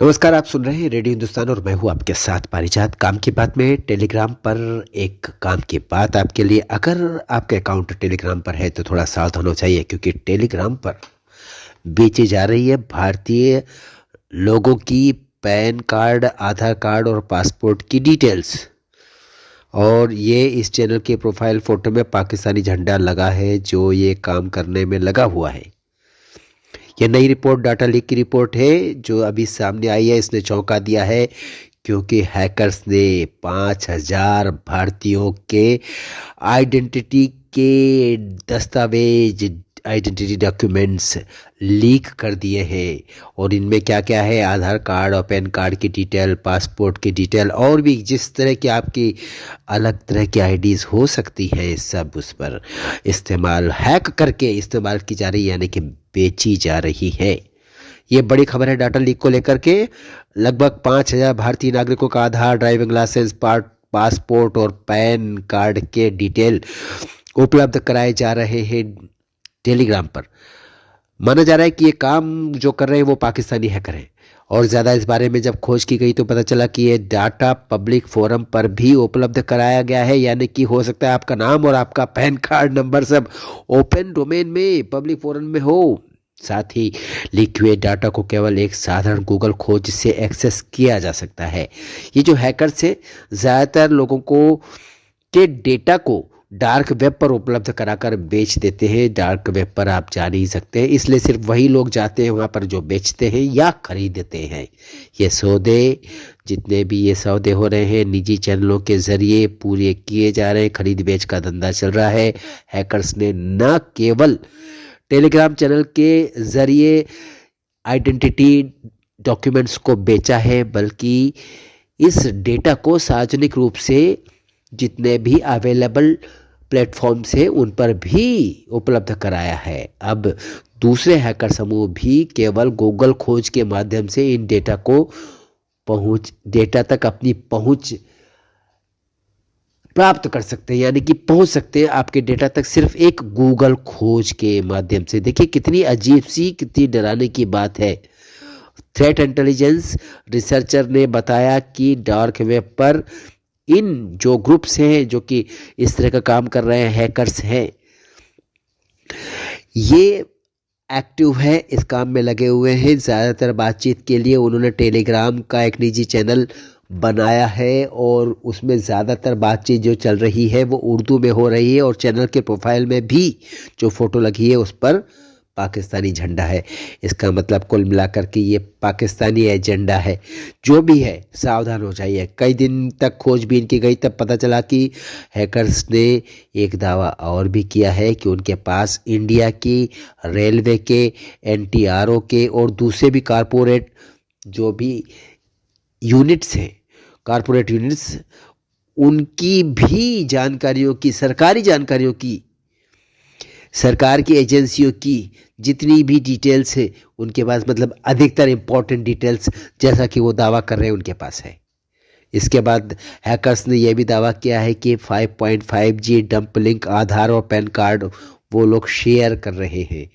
नमस्कार, आप सुन रहे हैं रेडियो हिंदुस्तान और मैं हूं आपके साथ पारिजात। काम की बात में टेलीग्राम पर एक काम की बात आपके लिए। अगर आपका अकाउंट टेलीग्राम पर है तो थोड़ा सावधान हो जाइए, क्योंकि टेलीग्राम पर बेची जा रही है भारतीय लोगों की पैन कार्ड, आधार कार्ड और पासपोर्ट की डिटेल्स। और ये इस चैनल के प्रोफाइल फोटो में पाकिस्तानी झंडा लगा है जो ये काम करने में लगा हुआ है। यह नई रिपोर्ट, डाटा लीक की रिपोर्ट है जो अभी सामने आई है। इसने चौंका दिया है क्योंकि हैकर्स ने 5,000 भारतीयों के आइडेंटिटी के दस्तावेज, आइडेंटिटी डॉक्यूमेंट्स लीक कर दिए हैं। और इनमें क्या क्या है? आधार कार्ड और पैन कार्ड की डिटेल, पासपोर्ट की डिटेल और भी जिस तरह की आपकी अलग तरह की आईडीज हो सकती हैं, सब उस पर इस्तेमाल, हैक करके इस्तेमाल की जा रही है, यानी कि बेची जा रही है। ये बड़ी खबर है डाटा लीक को लेकर के। लगभग 5,000 भारतीय नागरिकों का आधार, ड्राइविंग लाइसेंस, पासपोर्ट और पैन कार्ड के डिटेल उपलब्ध कराए जा रहे हैं टेलीग्राम पर। माना जा रहा है कि ये काम जो कर रहे हैं वो पाकिस्तानी हैकर हैं। और ज़्यादा इस बारे में जब खोज की गई तो पता चला कि ये डाटा पब्लिक फोरम पर भी उपलब्ध कराया गया है, यानी कि हो सकता है आपका नाम और आपका पैन कार्ड नंबर सब ओपन डोमेन में, पब्लिक फोरम में हो। साथ ही लीक हुए डाटा को केवल एक साधारण गूगल खोज से एक्सेस किया जा सकता है। ये जो हैकर्स है ज़्यादातर लोगों को के डेटा को डार्क वेब पर उपलब्ध कराकर बेच देते हैं। डार्क वेब पर आप जा नहीं सकते हैं, इसलिए सिर्फ वही लोग जाते हैं वहाँ पर जो बेचते हैं या खरीदते हैं। ये सौदे, जितने भी ये सौदे हो रहे हैं, निजी चैनलों के जरिए पूरे किए जा रहे हैं। खरीद बेच का धंधा चल रहा है। हैकर्स ने न केवल टेलीग्राम चैनल के जरिए आइडेंटिटी डॉक्यूमेंट्स को बेचा है, बल्कि इस डेटा को सार्वजनिक रूप से जितने भी अवेलेबल प्लेटफॉर्म्स हैं उन पर भी उपलब्ध कराया है। अब दूसरे हैकर समूह भी केवल गूगल खोज के माध्यम से इन डेटा तक अपनी पहुंच प्राप्त कर सकते हैं, यानी कि पहुंच सकते हैं आपके डेटा तक सिर्फ एक गूगल खोज के माध्यम से। देखिए कितनी अजीब सी, कितनी डराने की बात है। थ्रेट इंटेलिजेंस रिसर्चर ने बताया कि डार्क वेब पर इन जो ग्रुप्स हैं जो कि इस तरह का काम कर रहे हैं, हैकर्स हैं, ये एक्टिव है, इस काम में लगे हुए हैं। ज़्यादातर बातचीत के लिए उन्होंने टेलीग्राम का एक निजी चैनल बनाया है और उसमें ज़्यादातर बातचीत जो चल रही है वो उर्दू में हो रही है। और चैनल के प्रोफाइल में भी जो फोटो लगी है उस पर पाकिस्तानी झंडा है। इसका मतलब कुल मिलाकर के ये पाकिस्तानी एजेंडा है। जो भी है सावधान हो जाइए। कई दिन तक खोजबीन की गई, तब पता चला कि हैकर्स ने एक दावा और भी किया है कि उनके पास इंडिया की रेलवे के, एनटीआरओ के और दूसरे भी कारपोरेट जो भी यूनिट्स हैं, कारपोरेट यूनिट्स, उनकी भी जानकारियों की, सरकारी जानकारियों की, सरकार की एजेंसियों की जितनी भी डिटेल्स है उनके पास, मतलब अधिकतर इंपॉर्टेंट डिटेल्स जैसा कि वो दावा कर रहे हैं उनके पास है। इसके बाद हैकर्स ने यह भी दावा किया है कि 5.5G डंप लिंक आधार और पैन कार्ड वो लोग शेयर कर रहे हैं।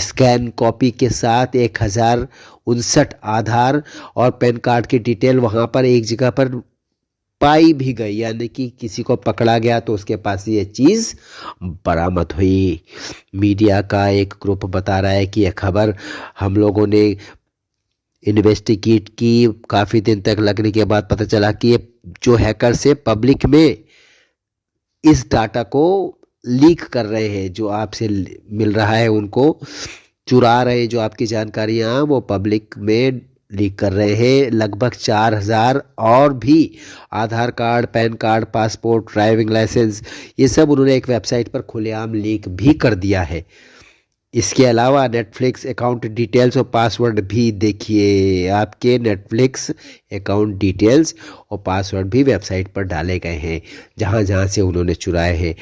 स्कैन कॉपी के साथ 1,059 आधार और पैन कार्ड की डिटेल वहाँ पर एक जगह पर पाई भी गई, यानी कि किसी को पकड़ा गया तो उसके पास ये चीज़ बरामद हुई। मीडिया का एक ग्रुप बता रहा है कि यह खबर हम लोगों ने इन्वेस्टिगेट की। काफ़ी दिन तक लगने के बाद पता चला कि ये जो हैकर से पब्लिक में इस डाटा को लीक कर रहे हैं, जो आपसे मिल रहा है उनको चुरा रहे हैं, जो आपकी जानकारियाँ वो पब्लिक में लीक कर रहे हैं। लगभग 4,000 और भी Aadhaar card, PAN card, passport, driving licence, ये सब उन्होंने एक वेबसाइट पर खुलेआम लीक भी कर दिया है। इसके अलावा नेटफ्लिक्स अकाउंट डिटेल्स और पासवर्ड भी देखिए। आपके नेटफ्लिक्स अकाउंट डिटेल्स और पासवर्ड भी वेबसाइट पर डाले गए हैं जहाँ जहाँ से उन्होंने चुराए हैं।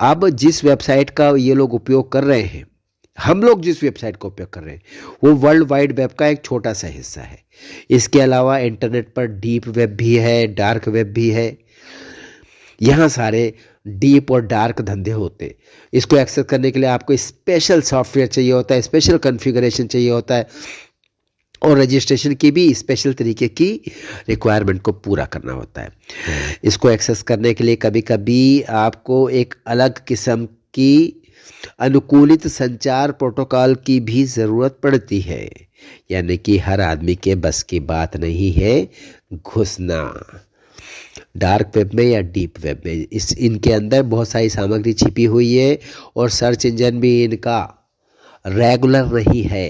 अब जिस वेबसाइट का ये लोग उपयोग कर रहे हैं, हम लोग जिस वेबसाइट का उपयोग कर रहे हैं, वो वर्ल्ड वाइड वेब का एक छोटा सा हिस्सा है। इसके अलावा इंटरनेट पर डीप वेब भी है, डार्क वेब भी है। यहाँ सारे डीप और डार्क धंधे होते। इसको एक्सेस करने के लिए आपको स्पेशल सॉफ्टवेयर चाहिए होता है, स्पेशल कॉन्फ़िगरेशन चाहिए होता है। और रजिस्ट्रेशन की भी स्पेशल तरीके की रिक्वायरमेंट को पूरा करना होता है। इसको एक्सेस करने के लिए कभी कभी आपको एक अलग किस्म की अनुकूलित संचार प्रोटोकॉल की भी ज़रूरत पड़ती है, यानी कि हर आदमी के बस की बात नहीं है घुसना डार्क वेब में या डीप वेब में। इस इनके अंदर बहुत सारी सामग्री छिपी हुई है और सर्च इंजन भी इनका रेगुलर नहीं है।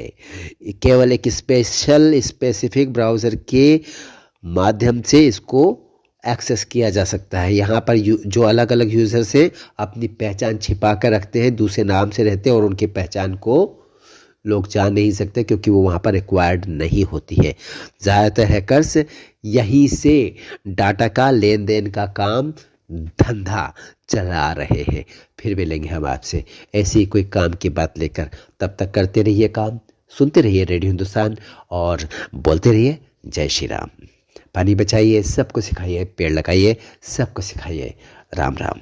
केवल एक स्पेसिफिक ब्राउज़र के माध्यम से इसको एक्सेस किया जा सकता है। यहाँ पर जो अलग अलग यूज़र्स हैं अपनी पहचान छिपा कर रखते हैं, दूसरे नाम से रहते हैं और उनकी पहचान को लोग जान नहीं सकते क्योंकि वो वहाँ पर रिक्वायर्ड नहीं होती है। ज़्यादातर हैकर्स यहीं से डाटा का लेन देन का काम धंधा चला रहे हैं। फिर मिलेंगे हम आपसे ऐसी कोई काम की बात लेकर। तब तक करते रहिए काम, सुनते रहिए रेडियो हिंदुस्तान और बोलते रहिए जय श्री राम। पानी बचाइए, सबको सिखाइए, पेड़ लगाइए, सबको सिखाइए। राम राम।